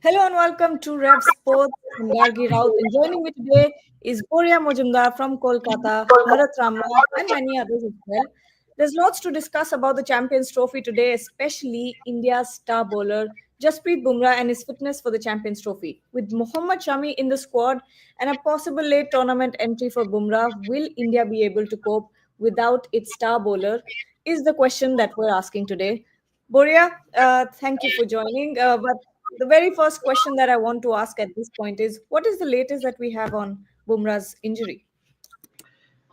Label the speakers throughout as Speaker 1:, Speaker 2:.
Speaker 1: Hello and welcome to Rev Sports. I'm Gargi Raut, and joining me today is Boria Mojumdar from Kolkata, Bharat Ramnath, and many others as well. There's lots to discuss about the Champions Trophy today, especially India's star bowler Jasprit Bumrah and his fitness for the Champions Trophy. With Mohammad Shami in the squad and a possible late tournament entry for Bumrah, will India be able to cope without its star bowler? Is the question that we're asking today. Boria, thank you for joining. But the very first question that I want to ask at this point is what is the latest that we have on Bumrah's injury?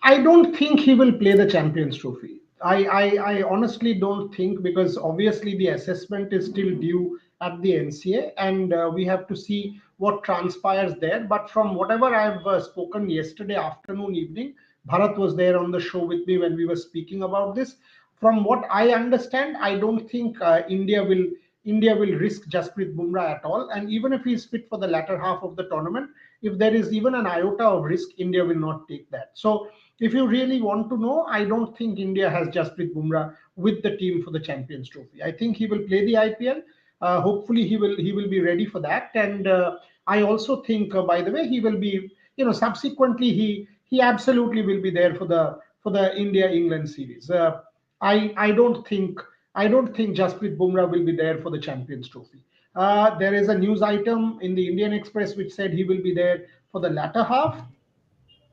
Speaker 2: I don't think he will play the Champions Trophy. I honestly don't think, because obviously the assessment is still due at the NCA, and we have to see what transpires there. But from whatever I've spoken yesterday afternoon, evening, Bharat was there on the show with me when we were speaking about this. From what I understand, I don't think India will risk Jasprit Bumrah at all. And even if he's fit for the latter half of the tournament, if there is even an iota of risk, India will not take that. So if you really want to know, I don't think India has Jasprit Bumrah with the team for the Champions Trophy. I think he will play the IPL. Hopefully, he will be ready for that. And I also think, by the way, he will be. Subsequently, he absolutely will be there for the India England series. I don't think Jasprit Bumrah will be there for the Champions Trophy. There is a news item in the Indian Express which said he will be there for the latter half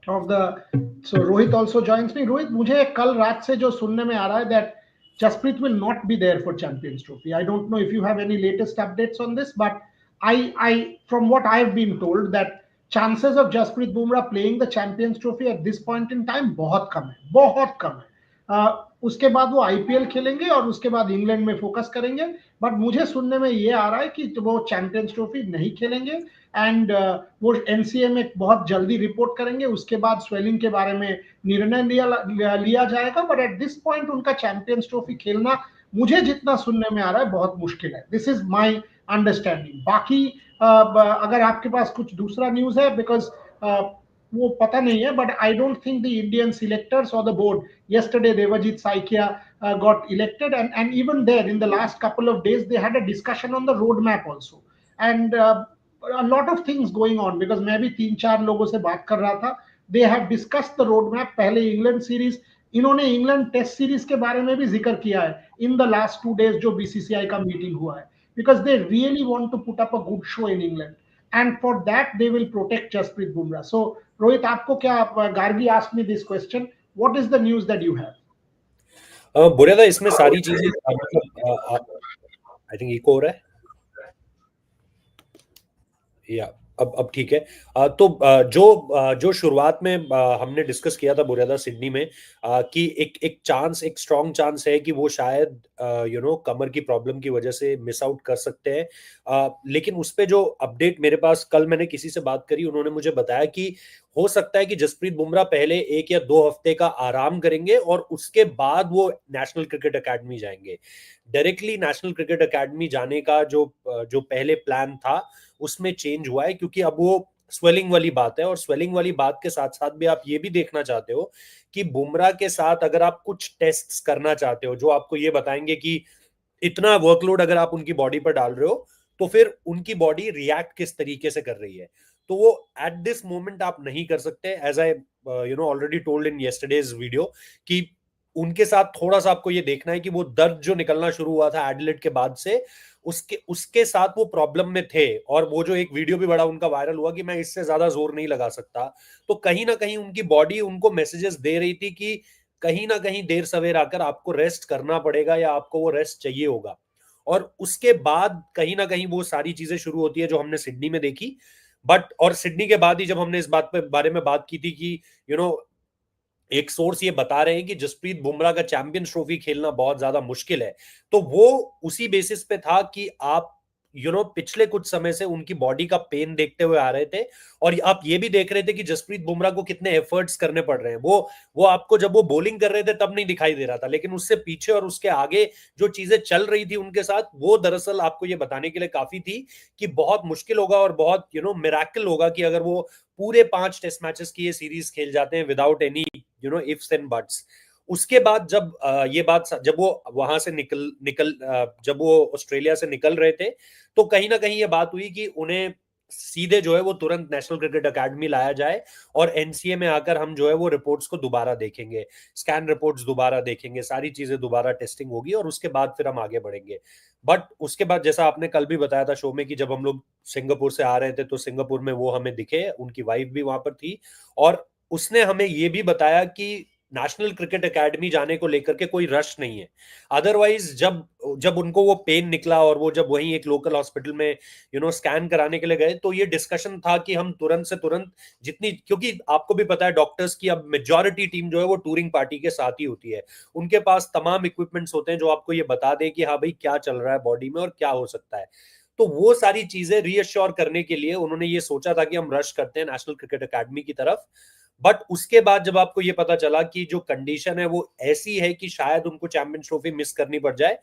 Speaker 2: of the. So Rohit also joins me. Rohit, मुझे कल रात से जो सुनने में आ रहा है that Jasprit will not be there for Champions Trophy. I don't know if you have any latest updates on this, but I from what I've been told that chances of Jasprit Bumrah playing the Champions Trophy at this point in time बहुत कम है, बहुत कम है. उसके बाद वो IPL खेलेंगे और उसके बाद इंग्लैंड में फोकस करेंगे. बट मुझे सुनने में ये आ रहा है कि वो चैंपियंस ट्रॉफी नहीं खेलेंगे. एंड वो एनसीए में बहुत जल्दी रिपोर्ट करेंगे. उसके बाद स्वेलिंग के बारे में निर्णय लिया जाएगा. बट एट दिस पॉइंट उनका चैंपियंस ट्रॉफी खेलना मुझे जितना सुनने में आ रहा है बहुत मुश्किल है. This is my understanding. बाकी अगर आपके पास कुछ दूसरा न्यूज है, बिकॉज वो पता नहीं है, but I don't think the Indian selectors और the board. Yesterday, Devajit Saikia got elected, and even there, in the last couple of days, they had a discussion on the roadmap also, and a lot of things going on. Because मैं भी 3-4 लोगों से बात कर रहा था. They have discussed the roadmap. पहले England series, इन्होंने इंग्लैंड टेस्ट सीरीज के बारे में भी जिक्र किया है इन द लास्ट 2 days जो बीसीसीआई का मीटिंग हुआ है. Because they really want to put up a good show in England, and for that they will protect Jasprit Bumrah. So Rohit, आपको क्या, Gargi asked me this question. What is the news that you have?
Speaker 3: बुरा था इसमें सारी चीजें, मतलब I think eco हो रहा है या अब ठीक है. तो जो शुरुआत में हमने डिस्कस किया था बुरेदा सिडनी में, कि एक स्ट्रॉन्ग चांस है कि वो शायद कमर की प्रॉब्लम की वजह से मिस आउट कर सकते हैं. लेकिन उस पे जो अपडेट मेरे पास, कल मैंने किसी से बात करी, उन्होंने मुझे बताया कि हो सकता है कि जसप्रीत बुमराह पहले 1 या 2 हफ्ते का आराम करेंगे और उसके बाद वो नेशनल क्रिकेट अकेडमी जाएंगे. डायरेक्टली नेशनल क्रिकेट अकेडमी जाने का जो पहले प्लान था उसमें चेंज हुआ है, क्योंकि अब वो स्वेलिंग वाली बात है. और स्वेलिंग वाली बात के साथ साथ भी आप ये भी देखना चाहते हो कि बुमराह के साथ अगर आप कुछ टेस्ट्स करना चाहते हो जो आपको ये बताएंगे कि इतना वर्कलोड अगर आप उनकी बॉडी पर डाल रहे हो तो फिर उनकी बॉडी रिएक्ट किस तरीके से कर रही है, तो वो एट दिस मोमेंट आप नहीं कर सकते. As I already told in yesterday's video कि उनके साथ थोड़ा सा आपको ये देखना है कि वो दर्द जो निकलना शुरू हुआ था एडिलेड के बाद से, उसके साथ वो प्रॉब्लम में थे. और वो जो एक वीडियो भी बड़ा उनका वायरल हुआ कि मैं इससे ज्यादा जोर नहीं लगा सकता, तो कहीं ना कहीं उनकी बॉडी उनको मैसेजेस दे रही थी कि कहीं ना कहीं देर सवेर आकर आपको रेस्ट करना पड़ेगा या आपको वो रेस्ट चाहिए होगा. और उसके बाद कहीं ना कहीं वो सारी चीजें शुरू होती है जो हमने सिडनी में देखी. और सिडनी के बाद ही जब हमने इस बारे में बात की थी कि एक सोर्स ये बता रहे हैं कि जसप्रीत बुमराह का चैंपियंस ट्रॉफी खेलना बहुत ज्यादा मुश्किल है, तो वो उसी बेसिस पे था कि आप पिछले कुछ समय से उनकी बॉडी का पेन देखते हुए आ रहे थे. और आप ये भी देख रहे थे कि जसप्रीत बुमराह को कितने एफर्ट्स करने पड़ रहे हैं. वो आपको जब वो बॉलिंग कर रहे थे तब नहीं दिखाई दे रहा था, लेकिन उससे पीछे और उसके आगे जो चीजें चल रही थी उनके साथ, वो दरअसल आपको ये बताने के लिए काफी थी कि बहुत मुश्किल होगा और बहुत मिरेकल होगा कि अगर वो पूरे 5 टेस्ट मैचेस की ये सीरीज खेल जाते हैं without any ifs and buts. उसके बाद जब वो वहां से जब वो ऑस्ट्रेलिया से निकल रहे थे, तो कहीं ना कहीं ये बात हुई कि उन्हें सीधे जो है वो तुरंत नेशनल क्रिकेट एकेडमी लाया जाए, और एनसीए में आकर हम जो है वो रिपोर्ट्स को दोबारा देखेंगे, स्कैन रिपोर्ट्स दोबारा देखेंगे, सारी चीजें दोबारा टेस्टिंग होगी, और उसके बाद फिर हम आगे बढ़ेंगे। बट उसके बाद जैसा आपने कल भी बताया था शो में कि जब हम लोग सिंगापुर से आ रहे थे, तो सिंगापुर में वो हमें दिखे, उनकी वाइफ भी वहां पर थी, और उसने हमें ये भी बताया कि नेशनल क्रिकेट एकेडमी जाने को लेकर के कोई रश नहीं है। अदरवाइज जब जब उनको वो पेन निकला और वो जब वहीं एक लोकल हॉस्पिटल में स्कैन कराने के लिए गए, तो ये डिस्कशन था कि हम तुरंत से तुरंत जितनी, क्योंकि आपको भी पता है डॉक्टर्स की अब मेजॉरिटी टीम जो है वो टूरिंग पार्टी के साथ ही होती है, उनके पास तमाम इक्विपमेंट्स होते हैं जो आपको ये बता दे कि हाँ भाई क्या चल रहा है बॉडी में और क्या हो सकता है। तो वो सारी चीजें रीअश्योर करने के लिए उन्होंने ये सोचा था कि हम रश करते हैं नेशनल क्रिकेट एकेडमी की तरफ। बट उसके बाद जब आपको ये पता चला कि जो कंडीशन है वो ऐसी है कि शायद उनको चैंपियंस ट्रॉफी मिस करनी पड़ जाए,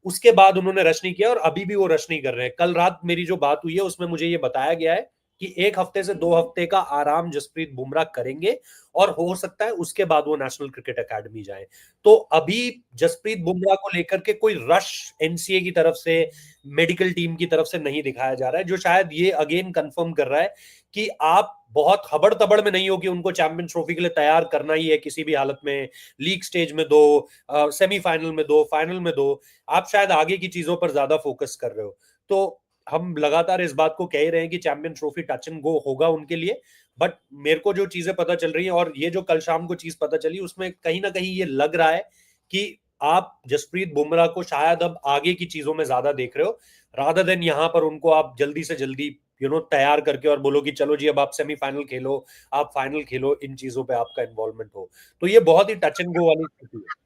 Speaker 3: उसके बाद उन्होंने रश नहीं किया, और अभी भी वो रश नहीं कर रहे हैं। कल रात मेरी जो बात हुई है उसमें मुझे ये बताया गया है कि 1 हफ्ते से 2 हफ्ते का आराम जसप्रीत बुमराह करेंगे, और हो सकता है उसके बाद वो नेशनल क्रिकेट एकेडमी जाए। तो अभी जसप्रीत बुमराह को लेकर के कोई रश एनसीए की तरफ से, मेडिकल टीम की तरफ से नहीं दिखाया जा रहा है, जो शायद ये अगेन कंफर्म कर रहा है कि आप बहुत हबड़ तबड़ में नहीं हो कि उनको चैंपियंस ट्रॉफी के लिए तैयार करना ही है किसी भी हालत में। लीग स्टेज में दो, सेमीफाइनल में दो, फाइनल में दो, आप शायद आगे की चीजों पर ज्यादा फोकस कर रहे हो। तो हम लगातार इस बात को कह ही रहे हैं कि champion trophy touch and go होगा उनके लिए। बट मेरे को जो चीजें पता चल रही हैं, और ये जो कल शाम को चीज पता चली, उसमें कहीं ना कहीं ये लग रहा है कि आप जसप्रीत बुमराह को शायद अब आगे की चीजों में ज्यादा देख रहे हो, रादर देन यहां पर उनको आप जल्दी से जल्दी तैयार करके और बोलो कि चलो जी अब आप सेमीफाइनल खेलो, आप फाइनल खेलो, इन चीजों पे आपका इन्वॉल्वमेंट हो। तो ये बहुत ही टच एंड गो वाली स्थिति है।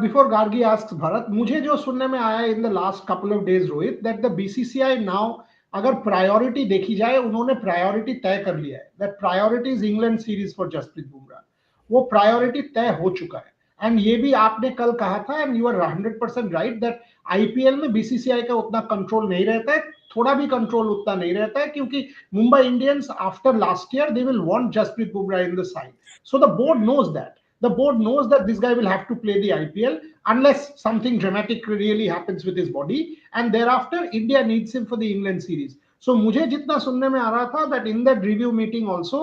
Speaker 2: Before Gargi asks Bharat, मुझे जो सुनने में आया in the last couple of days Rohit, that the BCCI now, अगर प्रायोरिटी देखी जाए, उन्होंने प्रायोरिटी तय कर लिया है, that priority is England series for Jasprit Bumrah. वो प्रायोरिटी तय हो चुका है। एंड ये भी आपने कल कहा था, and you are 100% right, that IPL में बीसीसीआई का उतना कंट्रोल नहीं रहता है, थोड़ा भी कंट्रोल उतना नहीं रहता है, क्योंकि Mumbai Indians after last year they will want Jasprit Bumrah in the side, so the board knows that. The board knows that this guy will have to play the IPL unless something dramatic really happens with his body, and thereafter India needs him for the England series. So मुझे जितना सुनने में आ रहा था that in that review meeting also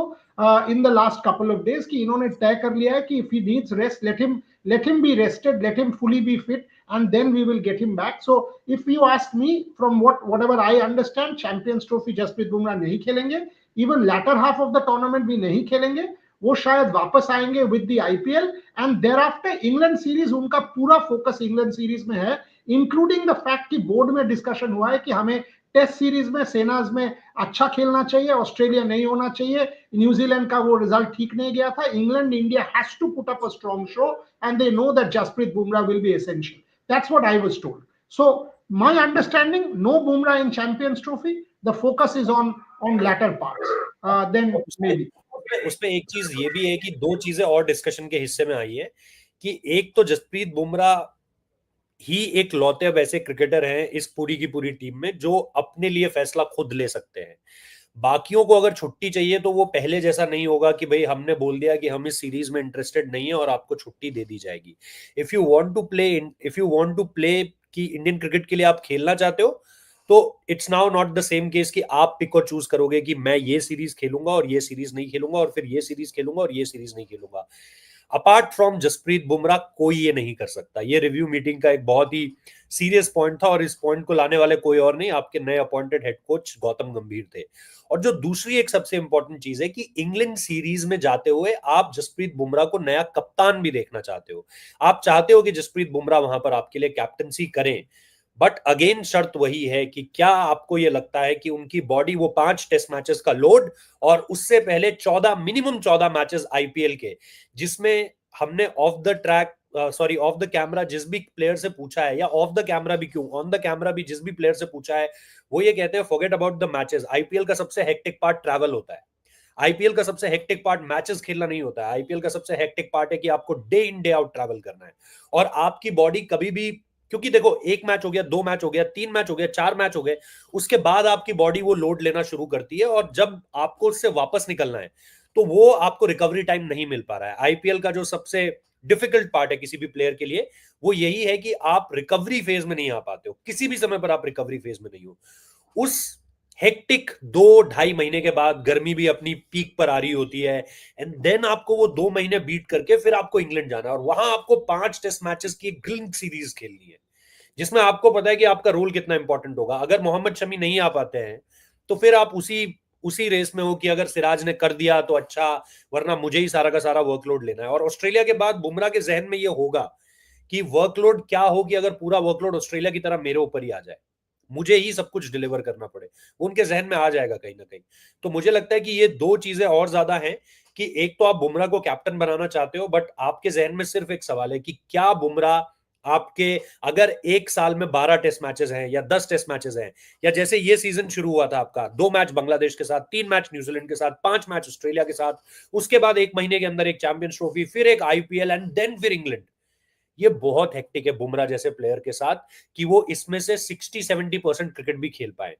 Speaker 2: in the last couple of days कि इन्होंने तय कर लिया है कि if he needs rest, let him be rested, let him fully be fit, and then we will get him back. So if you ask me, from whatever I understand, Champions Trophy Jasprit Bumrah नहीं खेलेंगे, even latter half of the tournament भी नहीं खेलेंगे, वो शायद वापस आएंगे with the IPL, and thereafter England series, उनका पूरा फोकस इंग्लैंड सीरीज में है, इंक्लूडिंग द फैक्ट कि बोर्ड में डिस्कशन हुआ है कि हमें टेस्ट सीरीज में, सेनाज में अच्छा खेलना चाहिए, ऑस्ट्रेलिया नहीं होना चाहिए, न्यूजीलैंड का वो रिजल्ट ठीक नहीं गया था, England India has to put up a strong show, and they know that Jasprit Bumrah will be essential. That's what I was told. So my understanding, no Bumrah in Champions Trophy, the focus is on latter parts, then maybe.
Speaker 3: उसमें एक चीज ये भी है कि दो चीजें और डिस्कशन के हिस्से में आई है कि एक तो जसप्रीत बुमराह ही एक लौते वैसे क्रिकेटर हैं इस पूरी की पूरी टीम में जो अपने लिए फैसला खुद ले सकते हैं। बाकियों को अगर छुट्टी चाहिए तो वो पहले जैसा नहीं होगा कि भाई हमने बोल दिया कि हम इस सीरीज में इंटरेस्टेड नहीं है और आपको छुट्टी दे दी जाएगी। If you want to play कि इंडियन क्रिकेट के लिए आप खेलना चाहते हो, तो it's now not the same case कि आप पिक और चूज करोगे कि मैं ये सीरीज खेलूंगा और ये सीरीज नहीं खेलूंगा, और फिर ये सीरीज खेलूंगा और ये सीरीज नहीं खेलूंगा। अपार्ट फ्रॉम जसप्रीत बुमराह कोई ये नहीं कर सकता। ये रिव्यू मीटिंग का एक बहुत ही सीरियस पॉइंट था, और इस पॉइंट को लाने वाले कोई और नहीं, आपके नए अपॉइंटेड हेड कोच गौतम गंभीर थे। और जो दूसरी एक सबसे इंपॉर्टेंट चीज है कि इंग्लैंड सीरीज में जाते हुए आप जसप्रीत बुमराह को नया कप्तान भी देखना चाहते हो। आप चाहते हो कि जसप्रीत बुमराह वहां पर आपके लिए कैप्टनसी करें, बट अगेन शर्त वही है कि क्या आपको यह लगता है कि उनकी बॉडी वो 5 टेस्ट मैचेस का लोड और उससे पहले 14 मिनिमम 14 मैचेस आईपीएल के, जिसमें हमने of the track of the camera जिस भी प्लेयर से पूछा है, या ऑफ द कैमरा भी क्यों, ऑन द कैमरा भी जिस भी प्लेयर से पूछा है, वो ये कहते हैं forget about the matches. IPL का सबसे हेक्टिक पार्ट ट्रैवल होता है। आईपीएल का सबसे हेक्टिक पार्ट मैचेस खेलना नहीं होता है। आईपीएल का सबसे हेक्टिक पार्ट है कि आपको day in day out travel करना है, और आपकी बॉडी कभी भी, क्योंकि देखो 1 मैच हो गया, 2 मैच हो गया, 3 मैच हो गया, 4 मैच हो गए, उसके बाद आपकी बॉडी वो लोड लेना शुरू करती है, और जब आपको उससे वापस निकलना है तो वो आपको रिकवरी टाइम नहीं मिल पा रहा है। आईपीएल का जो सबसे डिफिकल्ट पार्ट है किसी भी प्लेयर के लिए, वो यही है कि आप रिकवरी फेज में नहीं आ पाते हो, किसी भी समय पर आप रिकवरी फेज में नहीं हो। उस हेक्टिक 2-2.5 महीने के बाद गर्मी भी अपनी पीक पर आ रही होती है, एंड देन आपको वो 2 महीने बीट करके फिर आपको इंग्लैंड जाना है, और वहां आपको 5 टेस्ट मैचेस की ग्रिल्ड सीरीज खेलनी है, जिसमें आपको पता है कि आपका रोल कितना इंपॉर्टेंट होगा। अगर मोहम्मद शमी नहीं आ पाते हैं तो फिर आप उसी उसी रेस में हो कि अगर सिराज ने कर दिया तो अच्छा, वरना मुझे ही सारा का सारा वर्कलोड लेना है। और ऑस्ट्रेलिया के बाद बुमराह के जहन में ये होगा कि वर्कलोड क्या हो कि अगर पूरा वर्कलोड ऑस्ट्रेलिया की तरह मेरे ऊपर ही आ जाए, मुझे ही सब कुछ डिलीवर करना पड़े, उनके जहन में आ जाएगा कहीं ना कहीं। तो मुझे लगता है कि ये दो चीजें और ज्यादा हैं कि एक तो आप बुमराह को कैप्टन बनाना चाहते हो, बट आपके जहन में सिर्फ एक सवाल है कि क्या बुमराह आपके, अगर एक साल में 12 टेस्ट मैचेस हैं या 10 टेस्ट मैचेस हैं, या जैसे ये सीजन शुरू हुआ था आपका 2 मैच बांग्लादेश के साथ, 3 मैच न्यूजीलैंड के साथ, 5 मैच ऑस्ट्रेलिया के साथ, उसके बाद 1 महीने के अंदर एक चैंपियंस ट्रॉफी, फिर एक आईपीएल एंड देन फिर इंग्लैंड, ये बहुत हेक्टिक है बुमराह जैसे प्लेयर के साथ कि वो इसमें से 60-70% क्रिकेट भी खेल पाए।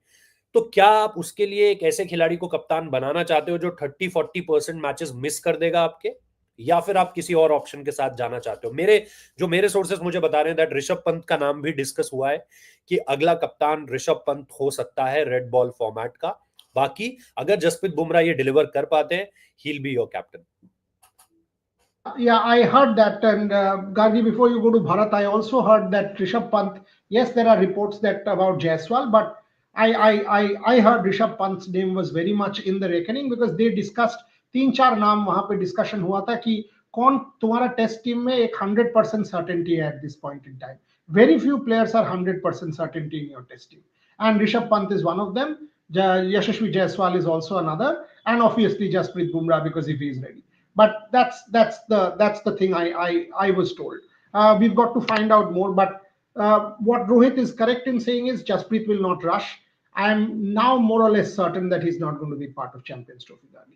Speaker 3: तो क्या आप उसके लिए एक ऐसे खिलाड़ी को कप्तान बनाना चाहते हो जो 30-40% मैचेस मिस कर देगा आपके, या फिर आप किसी और ऑप्शन के साथ जाना चाहते हो? मेरे सोर्सेस मुझे बता रहे हैं दैट ऋषभ पंत का नाम भी डिस्कस हुआ है कि अगला कप्तान ऋषभ पंत हो सकता है रेड बॉल फॉर्मेट का। बाकी अगर जसप्रीत बुमराह ये डिलीवर कर पाते हैं, he will be your captain.
Speaker 2: Yeah, I heard that. And Gargi, before you go to Bharat, I also heard that Rishabh Pant. Yes, there are reports that about Jaiswal, but I heard Rishabh Pant's name was very much in the reckoning because they discussed तीन चार नाम वहां पे discussion हुआ था कि कौन तुम्हारा टेस्ट टीम में एक 100% सर्टेनिटी है at this point in time. Very few players are 100% certainty in your test team, and Rishabh Pant is one of them. Yashasvi Jaiswal is also another, and obviously Jasprit Bumrah because if he is ready. But that's the thing I was told. We've got to find out more. But what Rohit is correct in saying is Jasprit will not rush. I am now more or less certain that he's not going to be part of Champions Trophy, Gali.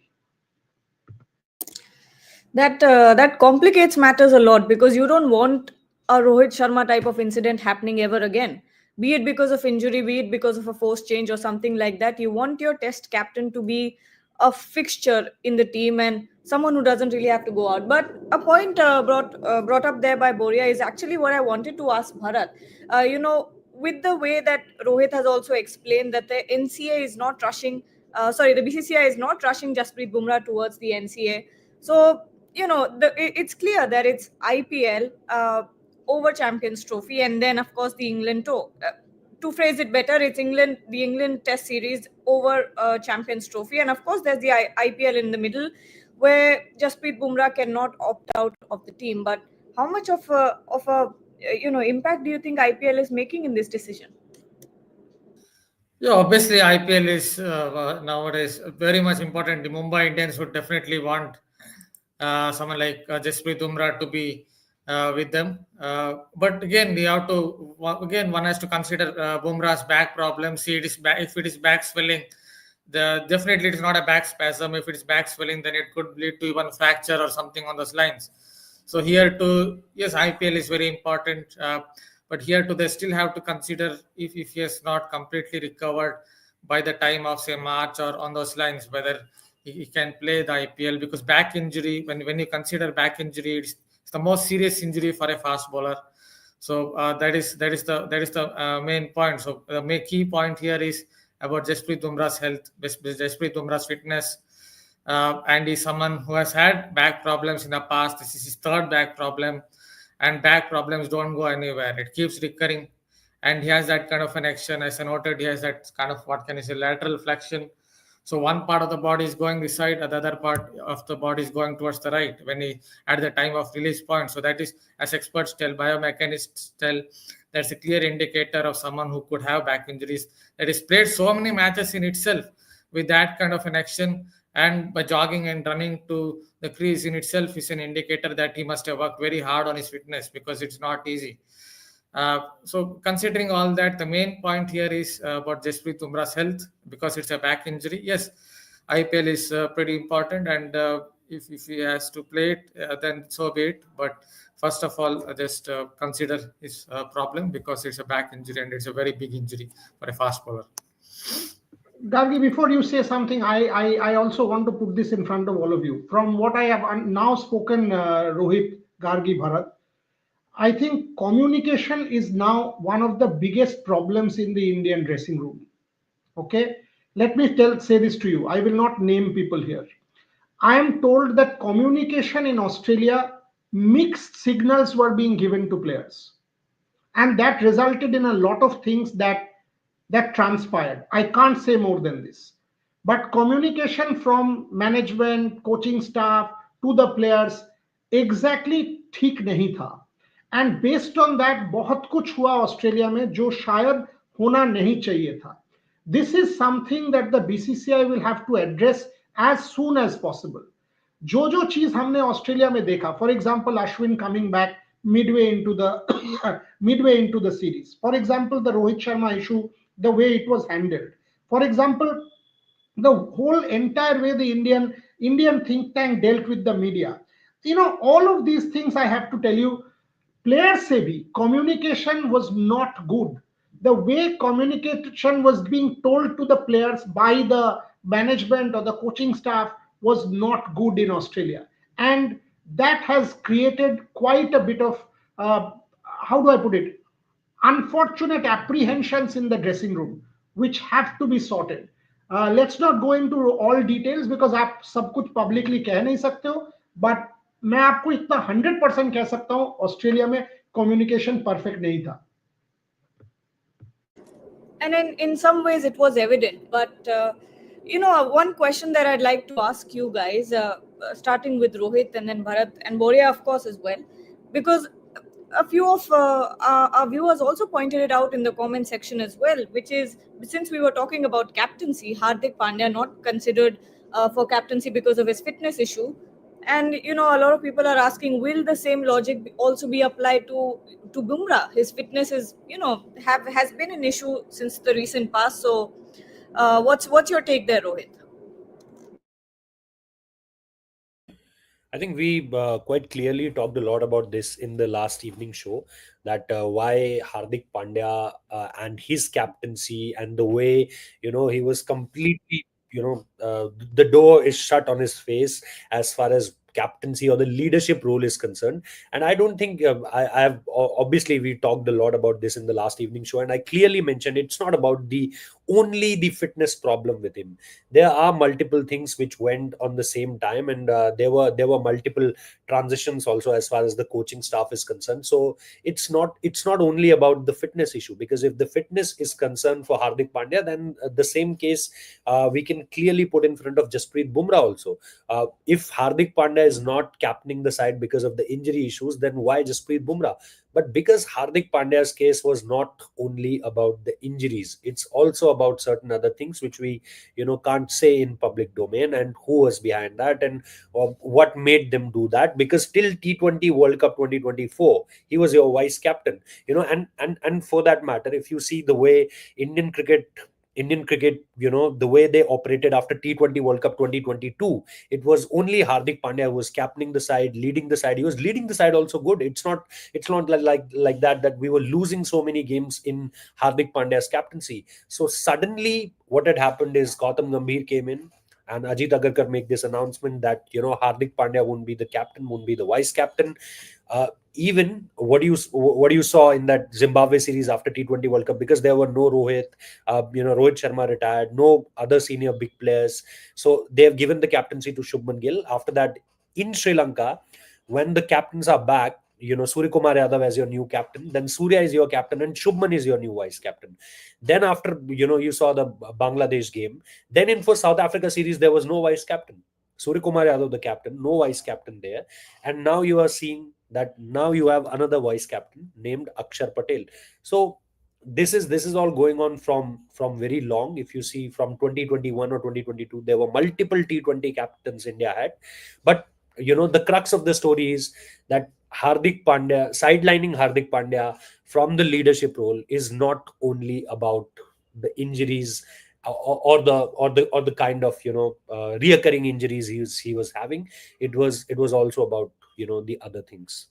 Speaker 1: That complicates matters a lot because you don't want a Rohit Sharma type of incident happening ever again. Be it because of injury, be it because of a forced change or something like that. You want your test captain to be a fixture in the team and someone who doesn't really have to go out. But a point brought up there by Boria is actually what I wanted to ask Bharat. With the way that Rohit has also explained that the NCA is not rushing, the BCCI is not rushing Jasprit Bumrah towards the NCA. So it's clear that it's IPL over Champions Trophy, and then of course the England tour. To phrase it better, it's the England Test Series over Champions Trophy, and of course there's the IPL in the middle, where Jasprit Bumrah cannot opt out of the team. But how much of a impact do you think IPL is making in this decision?
Speaker 4: Yeah, obviously IPL is nowadays very much important. The Mumbai Indians would definitely want someone like Jasprit Bumrah to be with them. But again, one has to consider Bumrah's back problem. See, if it is back swelling, definitely it is not a back spasm. If it is back swelling, then it could lead to even fracture or something on those lines. So here too, yes, IPL is very important. But here too, they still have to consider if he has not completely recovered by the time of say March or on those lines, whether he can play the IPL, because back injury, when you consider back injury, it's the most serious injury for a fast bowler. So that is the main point. So the key point here is about Jasprit Bumrah's health, Jasprit Bumrah's fitness, and he's someone who has had back problems in the past. This is his third back problem, and back problems don't go anywhere. It keeps recurring, and he has that kind of an action. As I noted, he has that kind of, what can you say, lateral flexion. So one part of the body is going this side, the other part of the body is going towards the right when he at the time of release point. So that is, as experts tell, biomechanists tell, that's a clear indicator of someone who could have back injuries. That is played so many matches in itself with that kind of an action, and by jogging and running to the crease in itself is an indicator that he must have worked very hard on his fitness, because it's not easy. So considering all that, the main point here is about Jasprit Bumrah's health, because it's a back injury. Yes, IPL is pretty important, and if he has to play it, then so be it. But first of all, just consider his problem, because it's a back injury and it's a very big injury for a fast bowler.
Speaker 2: Gargi, before you say something, I also want to put this in front of all of you. From what I have now spoken, Rohit, Gargi Bharat, I think communication is now one of the biggest problems in the Indian dressing room. Okay, let me say this to you. I will not name people here. I am told that communication in Australia, mixed signals were being given to players, and that resulted in a lot of things that transpired. I can't say more than this, but communication from management, coaching staff to the players exactly ठीक नहीं था, and based on that बहुत कुछ हुआ Australia में जो शायद होना नहीं चाहिए था. This is something that the BCCI will have to address as soon as possible. जो जो चीज हमने ऑस्ट्रेलिया में देखा, for example Ashwin coming back midway into the midway into the series, for example the Rohit Sharma issue, the way it was handled, for example the whole entire way the Indian think tank dealt with the media, all of these things I have to tell you, players se bhi communication was not good. The way communication was being told to the players by the management or the coaching staff was not good in Australia, and that has created quite a bit of how do I put it, unfortunate apprehensions in the dressing room which have to be sorted. Let's not go into all details because आप सब कुछ publicly कह नहीं सकते हो, but मैं आपको इतना 100% कह सकता हूँ ऑस्ट्रेलिया में communication perfect नहीं था.
Speaker 1: And in some ways it was evident, but one question that I'd like to ask you guys, starting with Rohit and then Bharat and Boria of course as well, because a few of our viewers also pointed it out in the comment section as well, which is, since we were talking about captaincy, Hardik Pandya not considered for captaincy because of his fitness issue. And a lot of people are asking, will the same logic also be applied to Bumrah? His fitness is, has been an issue since the recent past. So what's your take there, Rohit?
Speaker 3: I think we quite clearly talked a lot about this in the last evening show, that why Hardik Pandya and his captaincy and the way, he was completely, the door is shut on his face as far as captaincy or the leadership role is concerned. And I don't think I have, obviously we talked a lot about this in the last evening show, and I clearly mentioned it's not about only the fitness problem with him. There are multiple things which went on the same time, and there were multiple transitions also as far as the coaching staff is concerned. So it's not only about the fitness issue, because if the fitness is concerned for Hardik Pandya, then the same case we can clearly put in front of Jasprit Bumrah also. If Hardik Pandya is not captaining the side because of the injury issues, then why Jasprit Bumrah? But because Hardik Pandya's case was not only about the injuries, it's also about certain other things which we can't say in public domain, and who was behind that, and what made them do that. Because till T20 World Cup 2024 he was your vice captain, and for that matter, if you see the way Indian cricket, the way they operated after T20 World Cup 2022, it was only Hardik Pandya who was captaining the side, leading the side. He was leading the side also good. It's not like that we were losing so many games in Hardik Pandya's captaincy. So suddenly what had happened is Gautam Gambhir came in, and Ajit Agarkar make this announcement that Hardik Pandya won't be the captain, won't be the vice captain. Even what you saw in that Zimbabwe series after T20 World Cup, because there were no Rohit, Rohit Sharma retired, no other senior big players, so they have given the captaincy to Shubman Gill. After that, in Sri Lanka, when the captains are back, Surya Kumar Yadav as your new captain, then Surya is your captain and Shubman is your new vice captain. Then after you saw the Bangladesh game, then in for South Africa series there was no vice captain. Surya Kumar Yadav the captain, no vice captain there, and now you are seeing that now you have another vice captain named Akshar Patel. So this is all going on from very long. If you see from 2021 or 2022, there were multiple T20 captains India had, but the crux of the story is that Hardik Pandya, sidelining Hardik Pandya from the leadership role is not only about the injuries or the kind of reoccurring injuries he was having. It was also about the other things.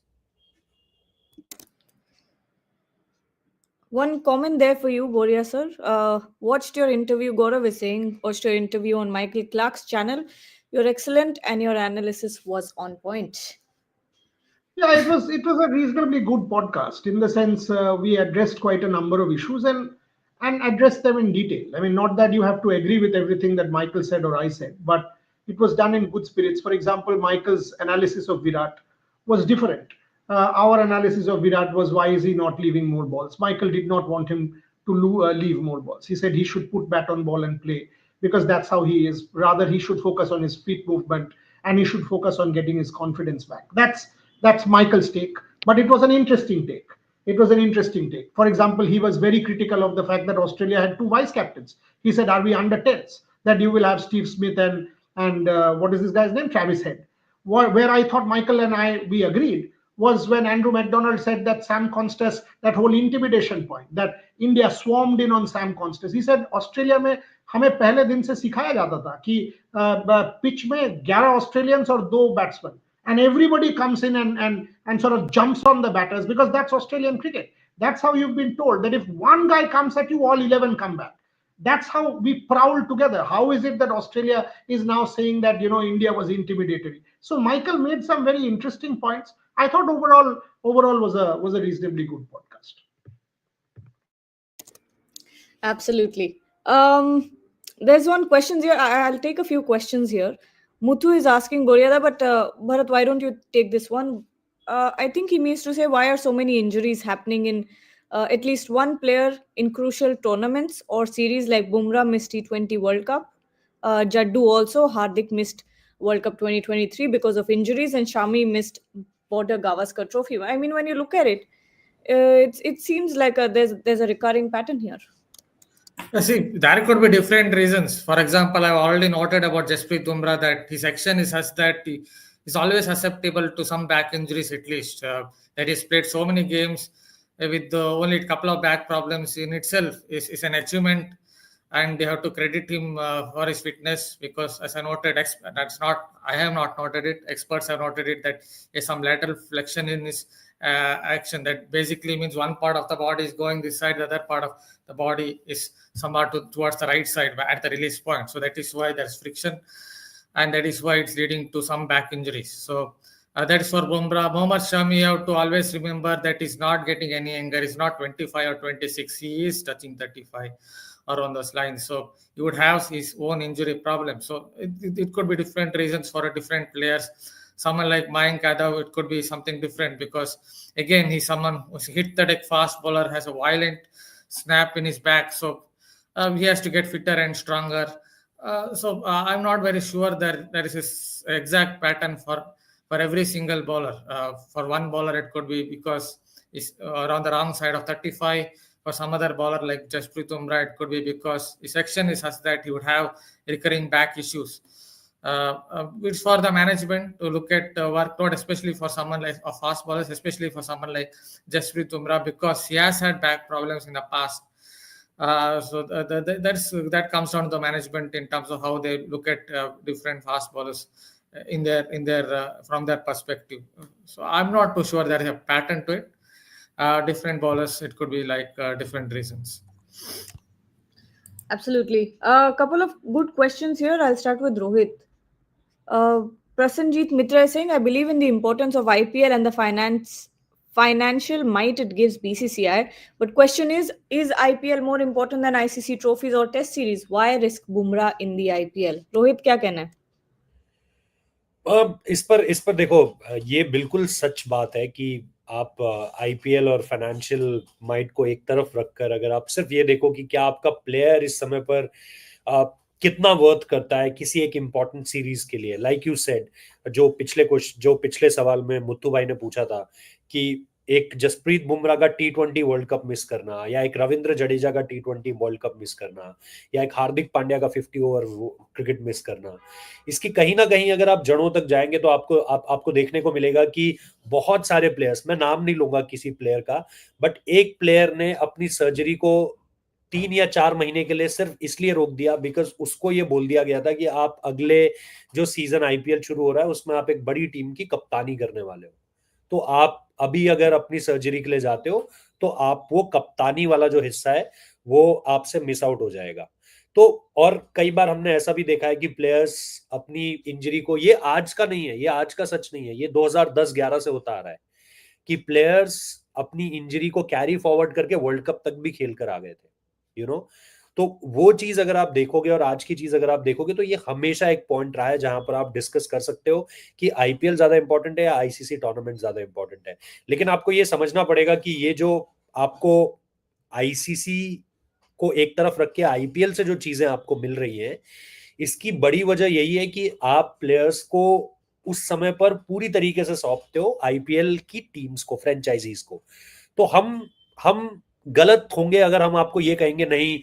Speaker 1: One comment there for you, Boria sir. Watched your interview, Gaurav is saying, watched your interview on Michael Clarke's channel. You're excellent and your analysis was on point.
Speaker 2: Yeah, it was a reasonably good podcast in the sense we addressed quite a number of issues and addressed them in detail. I mean, not that you have to agree with everything that Michael said or I said, but it was done in good spirits. For example, Michael's analysis of Virat was different. Our analysis of Virat was why is he not leaving more balls? Michael did not want him to leave more balls. He said he should put bat on ball and play because that's how he is. Rather, he should focus on his feet movement and he should focus on getting his confidence back. That's Michael's take, but it was an interesting take. It was an interesting take. For example, he was very critical of the fact that Australia had two vice captains. He said, "Are we under tens? That you will have Steve Smith and what is this guy's name? Travis Head." Where I thought Michael and I we agreed was when Andrew McDonald said that Sam Constas, that whole intimidation point, that India swarmed in on Sam Constas. He said Australia में हमें पहले दिन से सिखाया जाता था कि pitch में 11 ऑस्ट्रेलियंस और 2 batsman and everybody comes in and sort of jumps on the batters because that's Australian cricket. That's how you've been told that if one guy comes at you, all 11 come back. That's how we prowl together. How is it that Australia is now saying that India was intimidatory? So Michael made some very interesting points. I thought overall was a reasonably good podcast.
Speaker 1: Absolutely. There's one question here. I'll take a few questions here. Muthu is asking Boryada, but Bharat, why don't you take this one? I think he means to say, why are so many injuries happening in at least one player in crucial tournaments or series like Bumrah missed T20 World Cup, Jaddu also, Hardik missed World Cup 2023 because of injuries, and Shami missed Border Gavaskar Trophy. I mean, when you look at it, it seems like there's a recurring pattern here.
Speaker 4: See, there could be different reasons. For example, I've already noted about Jasprit Bumrah that his action is such that he is always susceptible to some back injuries at least. That he's played so many games with only a couple of back problems in itself is an achievement, and they have to credit him for his fitness because, as I noted, I have not noted it. Experts have noted it that there's some lateral flexion in his action. That basically means one part of the body is going this side, the other part of the body is somewhat towards the right side at the release point. So that is why there's friction, and that is why it's leading to some back injuries. So that is for Bumrah. Mohammad Shami, you have to always remember that he's not getting any younger. He's not 25 or 26. He is touching 35 or on those lines. So he would have his own injury problem. So it could be different reasons for different players. Someone like Mayank Yadav, it could be something different because, again, he's someone who's hit the deck fast bowler, has a violent snap in his back. So he has to get fitter and stronger. So I'm not very sure that there is this exact pattern for every single bowler. For one bowler, it could be because he's on the wrong side of 35. For some other bowler like Jasprit Bumrah, it could be because his action is such that he would have recurring back issues. It's for the management to look at workload, especially for someone like fast bowlers, especially for someone like Jasprit Bumrah, because he has had back problems in the past. So that comes down to the management in terms of how they look at different fast bowlers in their from their perspective. So I'm not too sure there is a pattern to it. Different bowlers, it could be like different reasons.
Speaker 1: Absolutely. A couple of good questions here. I'll start with Rohit. Prasenjit Mitra is saying, I believe in the importance of IPL and the financial might it gives BCCI. But question is IPL more important than ICC trophies or test series? Why risk Bumrah in the IPL? Rohit, क्या कहना है?
Speaker 3: इस पर देखो, ये बिल्कुल सच बात है कि आप आईपीएल और फाइनेंशियल माइट को एक तरफ रखकर अगर आप सिर्फ ये देखो कि क्या आपका प्लेयर इस समय पर कितना वर्थ करता है किसी एक इंपॉर्टेंट सीरीज के लिए, लाइक यू सेड, जो पिछले सवाल में मुत्तू भाई ने पूछा था कि एक जसप्रीत बुमराह का T20 वर्ल्ड कप मिस करना, या एक रविंद्र जडेजा का T20 वर्ल्ड कप मिस करना, या एक हार्दिक पांड्या का 50 ओवर क्रिकेट मिस करना, इसकी कहीं ना कहीं अगर आप जड़ों तक जाएंगे तो आपको देखने को मिलेगा कि बहुत सारे प्लेयर्स, मैं नाम नहीं लूंगा किसी प्लेयर का, बट एक प्लेयर ने अपनी सर्जरी को 3 या 4 महीने के लिए सिर्फ इसलिए रोक दिया बिकॉज उसको ये बोल दिया गया था कि आप अगले जो सीजन आईपीएल शुरू हो रहा है उसमें आप एक बड़ी टीम की कप्तानी करने वाले हो, तो आप अभी अगर अपनी सर्जरी के लिए जाते हो तो आप वो कप्तानी वाला जो हिस्सा है वो आपसे मिस आउट हो जाएगा। तो और कई बार हमने ऐसा भी देखा है कि प्लेयर्स अपनी इंजरी को, ये आज का नहीं है, ये आज का सच नहीं है, ये 2010-11 से होता आ रहा है कि प्लेयर्स अपनी इंजरी को कैरी फॉरवर्ड करके वर्ल्ड कप तक भी खेल कर आ गए थे, यू नो। तो वो चीज अगर आप देखोगे और आज की चीज अगर आप देखोगे तो ये हमेशा एक पॉइंट रहा है जहां पर आप डिस्कस कर सकते हो कि आईपीएल ज्यादा इंपॉर्टेंट है या आईसीसी टूर्नामेंट ज्यादा इंपॉर्टेंट है। लेकिन आपको ये समझना पड़ेगा कि ये जो आपको आईसीसी को एक तरफ रख के आईपीएल से जो चीजें आपको मिल रही हैं, इसकी बड़ी वजह यही है कि आप प्लेयर्स को उस समय पर पूरी तरीके से सौंपते हो आईपीएल की टीम्स को, फ्रेंचाइजीज को। तो हम गलत होंगे अगर हम आपको ये कहेंगे नहीं,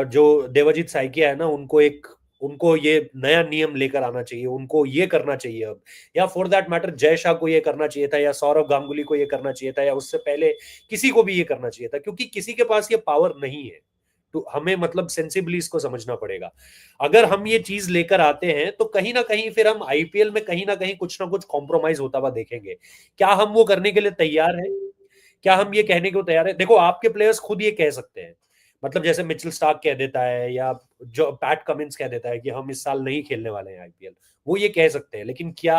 Speaker 3: जो देवाजीत साइकिया है ना, उनको ये नया नियम लेकर आना चाहिए, उनको ये करना चाहिए अब, या for that matter Jay Shah को ये करना चाहिए था, या सौरव गांगुली को ये करना चाहिए था, या उससे पहले किसी को भी ये करना चाहिए था, क्योंकि किसी के पास ये पावर नहीं है। तो हमें मतलब सेंसिबली इसको समझना पड़ेगा। अगर हम ये चीज लेकर आते हैं तो कहीं ना कहीं फिर हम आईपीएल में कहीं ना कहीं कुछ ना कुछ कॉम्प्रोमाइज होता हुआ देखेंगे। क्या हम वो करने के लिए तैयार हैं? क्या हम ये कहने को तैयार है? देखो, आपके प्लेयर्स खुद ये कह सकते हैं, मतलब जैसे मिचेल स्टार्क कह देता है या जो पैट कमिंस कह देता है कि हम इस साल नहीं खेलने वाले हैं आईपीएल, वो ये कह सकते हैं। लेकिन क्या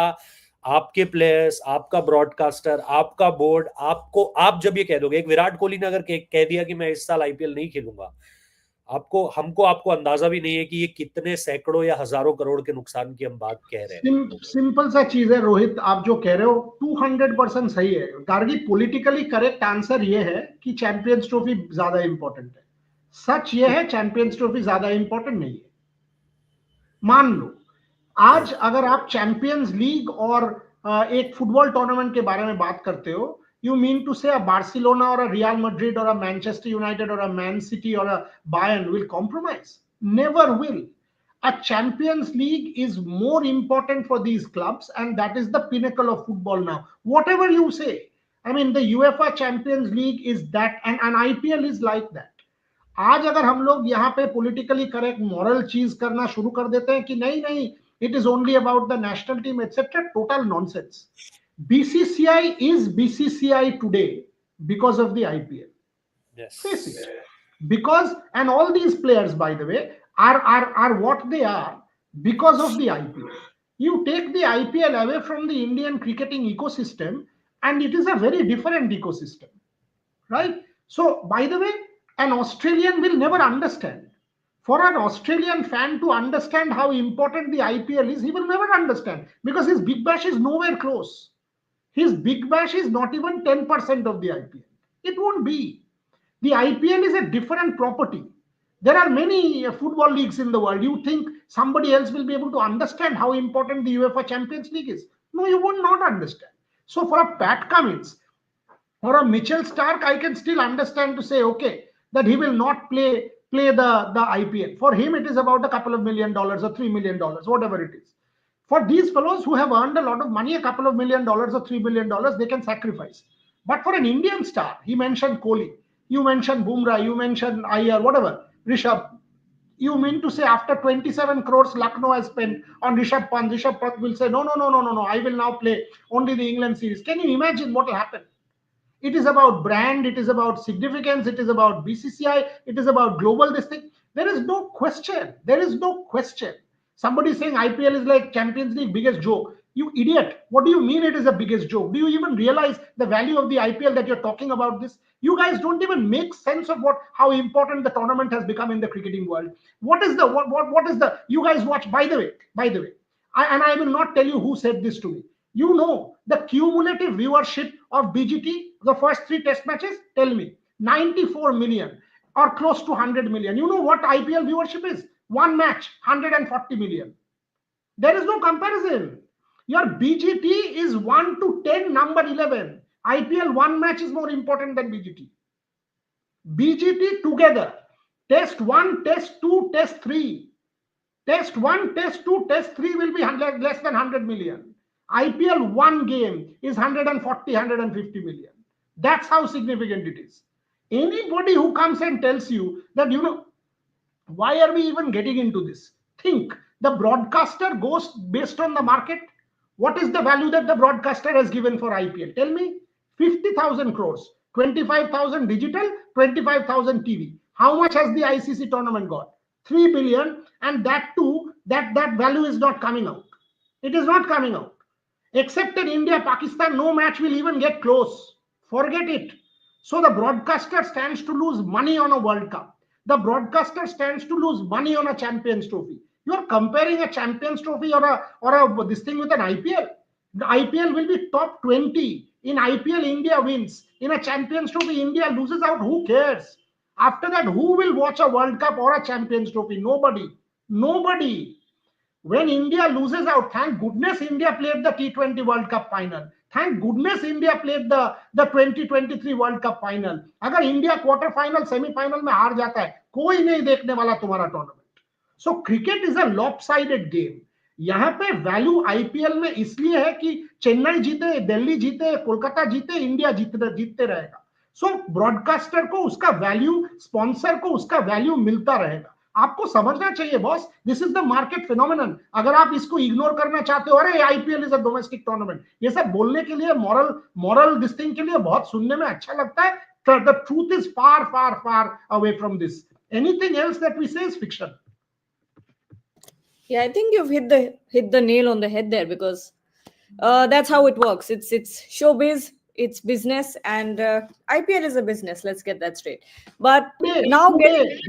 Speaker 3: आपके प्लेयर्स, आपका ब्रॉडकास्टर, आपका बोर्ड, आप जब ये कह दोगे, एक विराट कोहली ने अगर कह दिया कि मैं इस साल आईपीएल नहीं खेलूंगा, आपको अंदाजा भी नहीं है कि ये कितने सैकड़ों या हजारों करोड़ के नुकसान की हम बात कह रहे हैं।
Speaker 2: सिंपल सा चीज है रोहित, आप जो कह रहे हो 200% सही है। गार्गी, पॉलिटिकली करेक्ट आंसर ये है कि चैंपियंस ट्रॉफी ज्यादा इंपॉर्टेंट है। सच ये है, चैंपियंस ट्रॉफी ज्यादा इंपॉर्टेंट नहीं है। मान लो आज अगर आप चैंपियंस लीग और एक फुटबॉल टूर्नामेंट के बारे में बात करते हो, you mean to say a Barcelona or a Real Madrid or a Manchester United or a Man City or a Bayern will compromise? Never will. A Champions League is more important for these clubs, and that is the pinnacle of football now. Whatever you say, I mean, the UEFA Champions League is that, and IPL is like that. आज अगर हम लोग यहाँ पे politically correct moral चीज करना शुरू कर देते हैं कि नहीं नहीं, it is only about the national team etcetera, total nonsense. BCCI is BCCI today because of the IPL.
Speaker 3: Yes.
Speaker 2: Face it. Because, and all these players, by the way, are what they are because of the IPL. You take the IPL away from the Indian cricketing ecosystem, and it is a very different ecosystem, right? So, by the way, an Australian will never understand. For an Australian fan to understand how important the IPL is, he will never understand because his Big Bash is nowhere close. His Big Bash is not even 10% of the IPL. It won't be. The IPL is a different property. There are many football leagues in the world. You think somebody else will be able to understand how important the UEFA Champions League is? No, you would not understand. So for a Pat Cummins or a Mitchell Stark, I can still understand to say, okay, that he will not play the IPL. For him, it is about a couple of $1 million or $3 million, whatever it is. For these fellows who have earned a lot of money, a couple of $1 million or $3 billion, they can sacrifice. But for an Indian star, he mentioned Kohli, you mentioned Bumrah, you mentioned Iyer, whatever, Rishabh. You mean to say after 27 crores Lucknow has spent on Rishabh Pant will say, no, I will now play only the England series. Can you imagine what will happen? It is about brand, it is about significance, it is about BCCI, it is about global this thing. There is no question. There is no question. Somebody saying IPL is like Champions League, biggest joke. You idiot. What do you mean it is the biggest joke? Do you even realize the value of the IPL that you're talking about this? You guys don't even make sense of how important the tournament has become in the cricketing world. What is the you guys watch, by the way, and I will not tell you who said this to me. You know the cumulative viewership of BGT, the first three test matches? Tell me. 94 million or close to 100 million. You know what IPL viewership is? One match, 140 million. There is no comparison. Your BGT is 1 to 10, number 11. IPL one match is more important than BGT. BGT together. Test 1, Test 2, Test 3. Test 1, Test 2, Test 3 will be less than 100 million. IPL one game is 140, 150 million. That's how significant it is. Anybody who comes and tells you that, why are we even getting into this? Think, the broadcaster goes based on the market. What is the value that the broadcaster has given for IPL? Tell me. 50,000 crores, 25,000 digital, 25,000 TV. How much has the ICC tournament got? 3 billion, and that too, that value is not coming out. It is not coming out. Except in India, Pakistan, no match will even get close. Forget it. So the broadcaster stands to lose money on a World Cup. The broadcaster stands to lose money on a Champions Trophy. You are comparing a Champions Trophy or this thing with an IPL. The IPL will be top 20. In IPL, India wins. In a Champions Trophy, India loses out. Who cares? After that, who will watch a World Cup or a Champions Trophy? Nobody. Nobody. When India loses out, thank goodness India played the T20 World Cup final. Thank goodness India played the 2023 World Cup final. अगर India quarter final semifinal में हार जाता है, कोई नहीं देखने वाला तुम्हारा tournament. So cricket is a lopsided game. यहाँ पे वैल्यू आईपीएल में इसलिए है कि चेन्नई जीते, दिल्ली जीते, कोलकाता जीते, इंडिया जीतते रहेगा. सो ब्रॉडकास्टर को उसका वैल्यू, स्पॉन्सर को उसका वैल्यू मिलता रहेगा. आपको समझना चाहिए boss, this is the market phenomenon. अगर आप इसको इग्नोर करना चाहते हो, अरे IPL is a domestic tournament, ये सब बोलने के लिए, मॉरल दिस थिंग के लिए बहुत सुनने में अच्छा लगता है. The truth is far far far away from this. Anything else that we say is fiction.
Speaker 1: Yeah, I think you've hit the nail on the head there, because that's how it works. It's showbiz, it's business, and IPL is a business. Let's get that straight. But
Speaker 2: Today,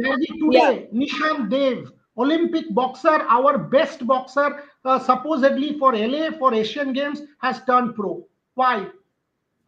Speaker 1: yeah,
Speaker 2: Nishant Dev, Olympic boxer, our best boxer, supposedly for LA, for Asian Games, has turned pro. Why?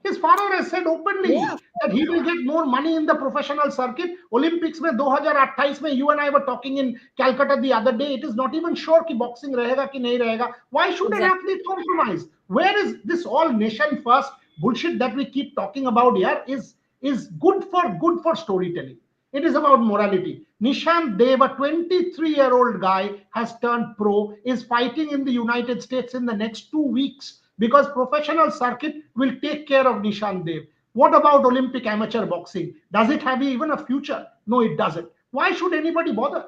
Speaker 2: His father has said openly
Speaker 1: yeah,
Speaker 2: that he will get more money in the professional circuit. Olympics में 2028 में, you and I were talking in Calcutta the other day, it is not even sure कि boxing रहेगा कि नहीं रहेगा. Why should an
Speaker 1: exactly.
Speaker 2: athlete compromise? Where is this all nation first bullshit that we keep talking about here is good for storytelling. It is about morality. Nishant Dev, a 23-year-old guy, has turned pro, is fighting in the United States in the next 2 weeks, because professional circuit will take care of Nishant Dev. What about Olympic amateur boxing? Does it have even a future? No, it doesn't. Why should anybody bother?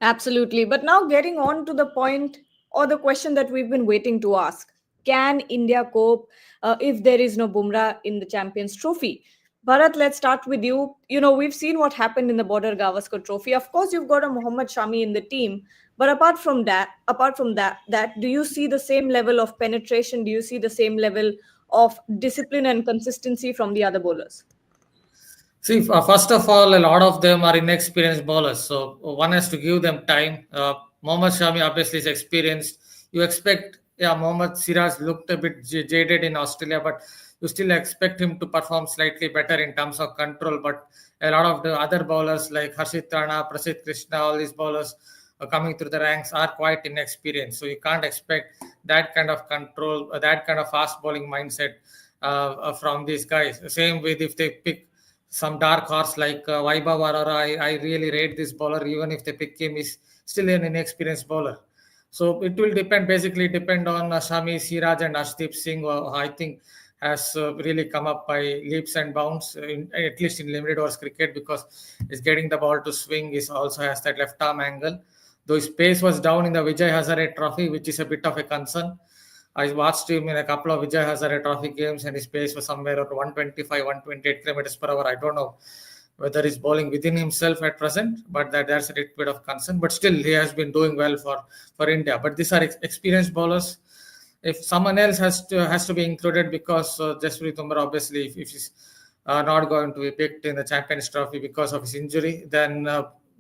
Speaker 1: Absolutely. But now getting on to the point, or the question that we've been waiting to ask: can India cope if there is no Bumrah in the Champions Trophy? Bharat, let's start with you. We've seen what happened in the Border Gavaskar Trophy. Of course, you've got a Mohammad Shami in the team, but apart from that, do you see the same level of penetration? Do you see the same level of discipline and consistency from the other bowlers?
Speaker 4: See, first of all, a lot of them are inexperienced bowlers, so one has to give them time. Mohammad Shami obviously is experienced. You expect, yeah, Mohammad Siraj looked a bit jaded in Australia, but you still expect him to perform slightly better in terms of control. But a lot of the other bowlers like Harshit Rana, Prasidh Krishna, all these bowlers coming through the ranks are quite inexperienced. So you can't expect that kind of control, that kind of fast bowling mindset from these guys. Same with if they pick some dark horse like Vaibhav Arora. I really rate this bowler, even if they pick him, is still an inexperienced bowler. So it will basically depend on Shami, Siraj, and Ashdeep Singh, who I think has really come up by leaps and bounds, at least in limited overs cricket, because he's getting the ball to swing. He also has that left arm angle. Though his pace was down in the Vijay Hazare Trophy, which is a bit of a concern. I watched him in a couple of Vijay Hazare Trophy games, and his pace was somewhere around 125, 128 kilometers per hour. I don't know whether he's bowling within himself at present, but that's a little bit of concern. But still, he has been doing well for India. But these are experienced bowlers. If someone else has to be included, because Jasprit Bumrah, obviously, if he's not going to be picked in the Champions Trophy because of his injury, then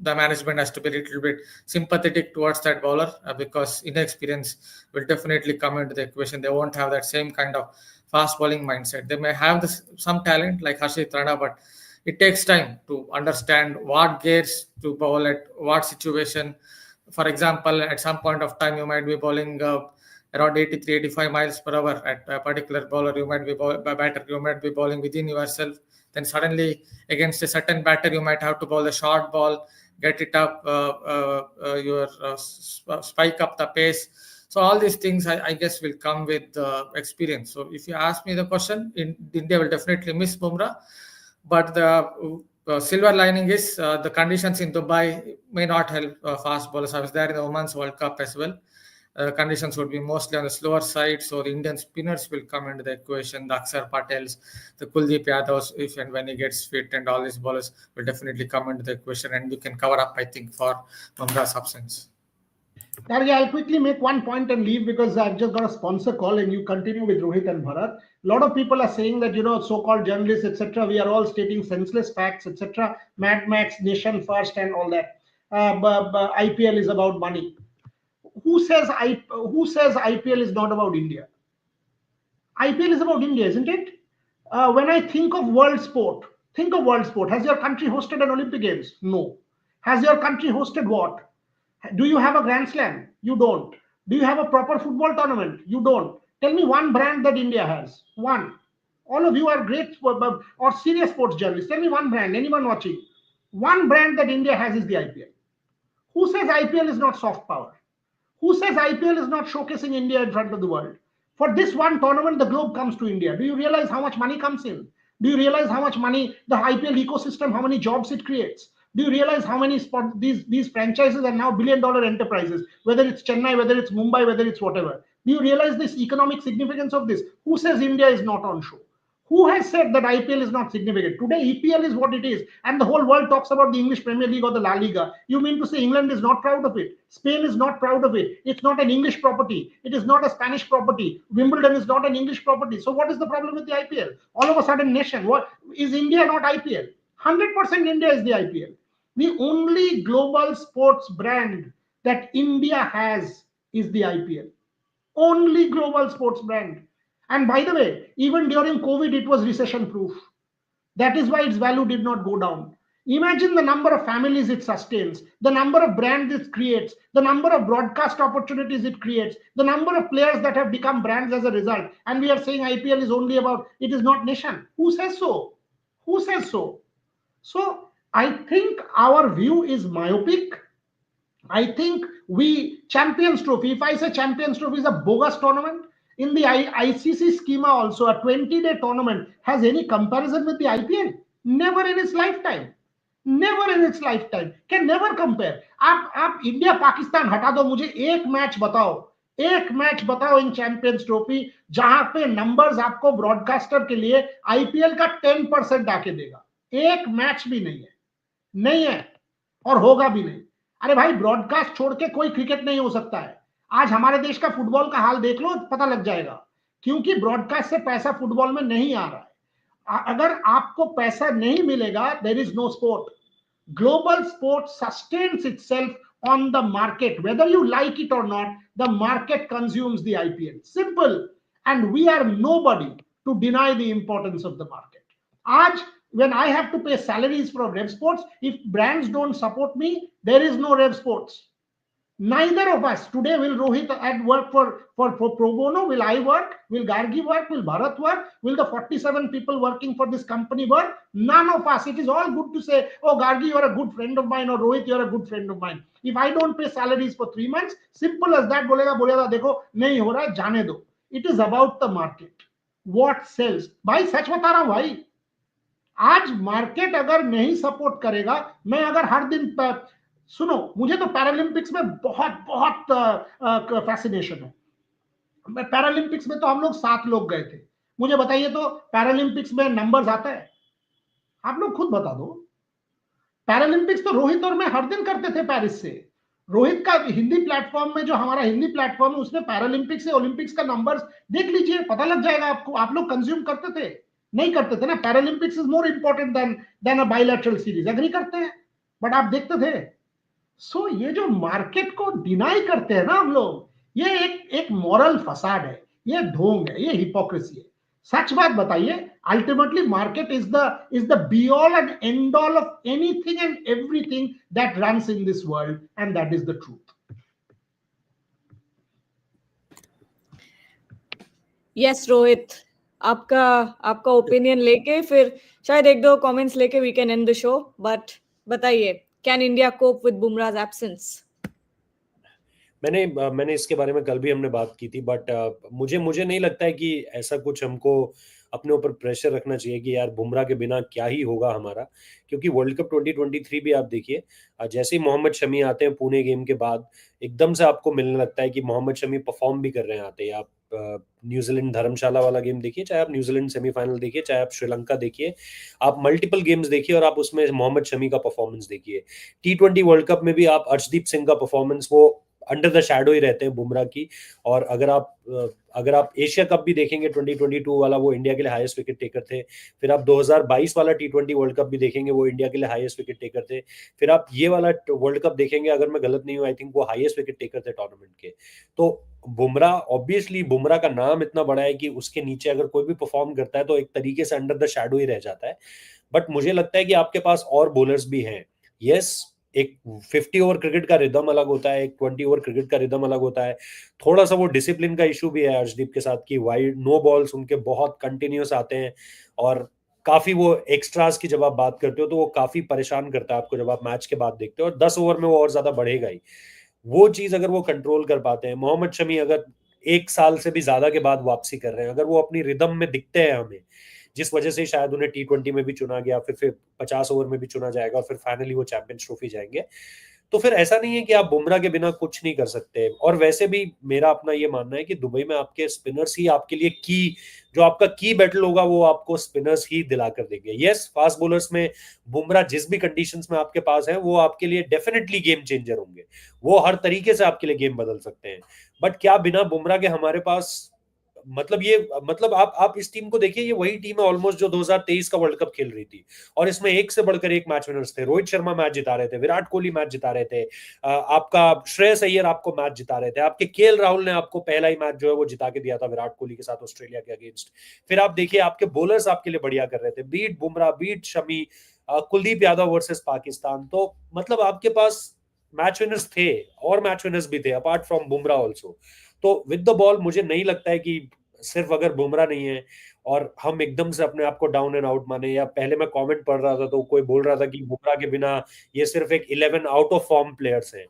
Speaker 4: the management has to be a little bit sympathetic towards that bowler, because inexperience will definitely come into the equation. They won't have that same kind of fast bowling mindset. They may have some talent like Harshit Rana, but it takes time to understand what gears to bowl at what situation. For example, at some point of time, you might be bowling around 83, 85 miles per hour at a particular bowler. You might be batter. You might be bowling within yourself. Then suddenly, against a certain batter, you might have to bowl a short ball, get it up, spike up the pace. So all these things, I guess, will come with experience. So if you ask me the question, India will definitely miss Bumrah. But the silver lining is the conditions in Dubai may not help fast bowlers. I was there in the Women's World Cup as well. Conditions would be mostly on the slower side, so the Indian spinners will come into the equation. The Akshar Patels, the Kuldeep Yadavs, if and when he gets fit, and all these bowlers will definitely come into the equation, and we can cover up, I think, for Bumrah's absence.
Speaker 2: Dargi, I'll quickly make one point and leave because I've just got a sponsor call and you continue with Rohit and Bharat. A lot of people are saying that, so-called journalists, etc., we are all stating senseless facts, etc., Mad Max, Nation First, and all that. IPL is about money. Who says IPL is not about India? IPL is about India, isn't it? When I think of world sport, think of world sport. Has your country hosted an Olympic Games? No. Has your country hosted what? Do you have a Grand Slam? You don't. Do you have a proper football tournament? You don't. Tell me one brand that India has. One. All of you are great or serious sports journalists. Tell me one brand. Anyone watching? One brand that India has is the IPL. Who says IPL is not soft power? Who says IPL is not showcasing India in front of the world? For this one tournament, the globe comes to India. Do you realize how much money comes in? Do you realize how much money the IPL ecosystem, how many jobs it creates? Do you realize how many these franchises are now billion-dollar enterprises? Whether it's Chennai, whether it's Mumbai, whether it's whatever. Do you realize this economic significance of this? Who says India is not on show? Who has said that IPL is not significant? Today, EPL is what it is, and the whole world talks about the English Premier League or the La Liga. You mean to say England is not proud of it? Spain is not proud of it. It's not an English property. It is not a Spanish property. Wimbledon is not an English property. So, what is the problem with the IPL? All of a sudden, nation. What is India not IPL? 100% India is the IPL. The only global sports brand that India has is the IPL. Only global sports brand. And by the way, even during COVID, it was recession proof. That is why its value did not go down. Imagine the number of families it sustains, the number of brands it creates, the number of broadcast opportunities it creates, the number of players that have become brands as a result. And we are saying IPL is only about, it is not nation. Who says so? Who says so? So I think our view is myopic. I think Champions Trophy, if I say Champions Trophy is a bogus tournament, in the ICC schema also, a 20-day tournament has any comparison with the IPL? Never in its lifetime. Never in its lifetime. Can never compare. आप India Pakistan हटा दो, मुझे एक match बताओ इन champions trophy जहां पे numbers आपको broadcaster के लिए आईपीएल का 10% आके देगा. एक मैच भी नहीं है और होगा भी नहीं. अरे भाई, ब्रॉडकास्ट छोड़ के कोई क्रिकेट नहीं हो सकता है. आज हमारे देश का फुटबॉल का हाल देख लो, पता लग जाएगा. क्योंकि ब्रॉडकास्ट से पैसा फुटबॉल में नहीं आ रहा है. अगर आपको पैसा नहीं मिलेगा, there is no sport. Global sport sustains itself on the market. Whether you like it or not, the market consumes the IPL. Simple. And we are nobody to deny the importance of the market. Aaj, when I have to pay salaries for Rev Sports, if brands don't support me, there is no Rev Sports. Neither of us. Today, will Rohit at work for pro bono? Will I work? Will Gargi work? Will Bharat work? Will the 47 people working for this company work? None of us. It is all good to say, oh, Gargi, you're a good friend of mine, or Rohit, you're a good friend of mine. If I don't pay salaries for 3 months, simple as that, बोलेगा देखो नहीं हो रहा, जाने दो. It is about the market. What sells? भाई सच बता रहा हूं भाई. आज मार्केट अगर नहीं सपोर्ट करेगा, मैं अगर हर दिन सुनो, मुझे तो पैरालंपिक्स में बहुत बहुत फैसिनेशन है. पैरालंपिक्स में तो हम लोग 7 लोग गए थे. मुझे बताइए तो पैरालंपिक्स में नंबर्स आता है? आप लोग खुद बता दो. पैरालंपिक्स तो रोहित और मैं हर दिन करते थे पेरिस से. रोहित का हिंदी प्लेटफॉर्म में, जो हमारा हिंदी प्लेटफॉर्म है, उसमें पैरालंपिक्स से ओलंपिक्स का नंबर्स देख लीजिए, पता लग जाएगा आपको. आप लोग कंज्यूम करते थे? नहीं करते थे ना. Paralympics is more important than a bilateral series. Agree करते हैं? बट आप देखते थे. सो ये जो मार्केट को डिनाई करते हैं ना हम लोग, ये एक मॉरल फसाड है, ये ढोंग है, ये हिपोक्रेसी है. सच बात बताइए, ultimately market is the be all and end all of anything and everything that runs in this world, and that is the truth.
Speaker 1: Yes Rohit, आपका ओपिनियन लेके फिर शायद 1-2 कमेंट्स लेके we can end the show. But बताइए, can India cope with Bumrah's absence?
Speaker 3: मैंने इसके बारे में कल भी हमने बात की थी, बट मुझे नहीं लगता है कि ऐसा कुछ हमको अपने ऊपर प्रेशर रखना चाहिए कि यार बुमराह के बिना क्या ही होगा हमारा. क्योंकि वर्ल्ड कप 2023 भी आप देखिए, जैसे ही मोहम्मद शमी आते हैं पुणे गेम के बाद, एकदम से आपको मिलने लगता है कि मोहम्मद शमी परफॉर्म भी कर रहे हैं आते हैं. आप न्यूजीलैंड धर्मशाला वाला गेम देखिए, चाहे आप न्यूजीलैंड सेमीफाइनल देखिए, चाहे आप श्रीलंका देखिए, आप मल्टीपल गेम्स देखिए और आप उसमें मोहम्मद शमी का परफॉर्मेंस देखिए. T20 वर्ल्ड कप में भी आप अर्शदीप सिंह का परफॉर्मेंस, वो अंडर द शैडो ही रहते हैं बुमराह की। और अगर आप एशिया कप भी देखेंगे 2022 वाला, वो इंडिया के लिए हाईएस्ट विकेट टेकर थे। फिर आप 2022 वाला T20 वर्ल्ड कप भी देखेंगे, वो इंडिया के लिए हाईएस्ट विकेट टेकर थे। फिर आप ये वाला वर्ल्ड कप देखेंगे, अगर मैं गलत नहीं हूँ, आई थिंक वो हाईएस्ट विकेट टेकर थे टूर्नामेंट के। तो बुमराह, ऑब्वियसली बुमराह का नाम इतना बड़ा है कि उसके नीचे अगर कोई भी परफॉर्म करता है तो एक तरीके से अंडर द शैडो ही रह जाता है। बट मुझे लगता है कि आपके पास और बॉलर्स भी हैं। यस, एक 50 ओवर क्रिकेट का रिदम अलग होता है, एक 20 ओवर क्रिकेट का रिदम अलग होता है। थोड़ा सा वो डिसिप्लिन का इशू भी है अर्शदीप के साथ कि वाइड नो बॉल्स उनके बहुत कंटिन्यूस आते हैं, और काफी वो एक्स्ट्रास की जब आप बात करते हो तो वो काफी परेशान करता है आपको जब आप मैच के बाद देखते हो, और 10 ओवर में वो और ज्यादा बढ़ेगा ही। वो चीज अगर वो कंट्रोल कर पाते हैं, मोहम्मद शमी अगर 1 साल से भी ज्यादा के बाद वापसी कर रहे हैं, अगर वो अपनी रिदम में दिखते हैं हमें, जिस वजह से शायद उन्हें T20 में भी चुना गया, फिर 50 ओवर में भी चुना जाएगा, और फिर फाइनली वो चैंपियंस ट्रॉफी जाएंगे, तो फिर ऐसा नहीं है कि आप बुमराह के बिना कुछ नहीं कर सकते। और वैसे भी मेरा अपना ये मानना है कि दुबई में आपके स्पिनर्स ही आपके लिए जो आपका की बैटल होगा वो आपको स्पिनर्स ही दिला कर देंगे। यस, फास्ट बॉलर्स में बुमराह जिस भी कंडीशंस में आपके पास है वो आपके लिए डेफिनेटली गेम चेंजर होंगे, वो हर तरीके से आपके लिए गेम बदल सकते हैं। बट क्या बिना बुमराह के हमारे पास, मतलब आप इस टीम को देखिए, ये वही टीम है ऑलमोस्ट जो 2023 का वर्ल्ड कप खेल रही थी, और इसमें एक से बढ़कर एक मैच विनर्स थे। रोहित शर्मा मैच जिता रहे थे, विराट कोहली मैच जिता रहे थे, आपका श्रेयस अय्यर आपको मैच जिता रहे थे, आपके केएल राहुल ने आपको पहला ही मैच जो है वो जिता के दिया था विराट कोहली के साथ ऑस्ट्रेलिया के अगेंस्ट। फिर आप देखिए आपके बॉलर्स आपके लिए बढ़िया कर रहे थे, beat Bumrah, beat Shami, Kuldeep Yadav versus Pakistan. तो मतलब आपके पास मैच विनर्स थे, और मैच विनर्स भी थे अपार्ट फ्रॉम बुमराह ऑल्सो। तो विद द बॉल मुझे नहीं लगता है कि सिर्फ अगर बुमराह नहीं है और हम एकदम से अपने आप को डाउन एंड आउट माने, या पहले मैं कमेंट पढ़ रहा था तो कोई बोल रहा था कि बुमराह के बिना ये सिर्फ एक 11 आउट ऑफ फॉर्म प्लेयर्स हैं।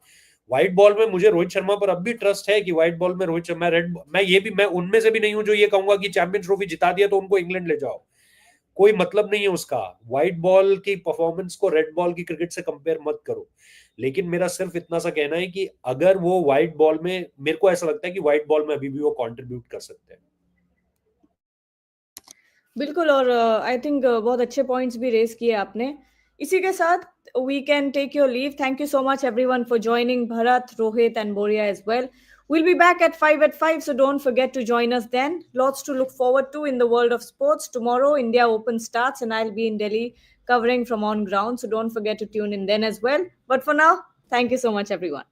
Speaker 3: व्हाइट बॉल में मुझे रोहित शर्मा पर अब भी ट्रस्ट है कि व्हाइट बॉल में रोहित शर्मा, मैं उनमें से भी नहीं हूं जो ये कहूंगा कि चैंपियंस ट्रॉफी जिता दिया तो उनको इंग्लैंड ले जाओ, कोई मतलब नहीं है उसका। व्हाइट बॉल की परफॉर्मेंस को रेड बॉल की क्रिकेट से कंपेयर मत करो। लेकिन मेरा सिर्फ इतना सा कहना है कि अगर वो व्हाइट बॉल में, मेरे को ऐसा लगता है कि व्हाइट बॉल में अभी भी वो कंट्रीब्यूट कर सकते हैं।
Speaker 1: बिल्कुल, और आई थिंक बहुत अच्छे पॉइंट्स भी रेज किए आपने। इसी के साथ we can take your leave. Thank you so much everyone for joining, Bharat, Rohit and Boria as well. We'll be back at 5 so don't forget to join us then. Lots to look forward to in the world of sports. Tomorrow, India Open starts and I'll be in Delhi covering from on ground, so don't forget to tune in then as well. But for now, thank you so much, everyone.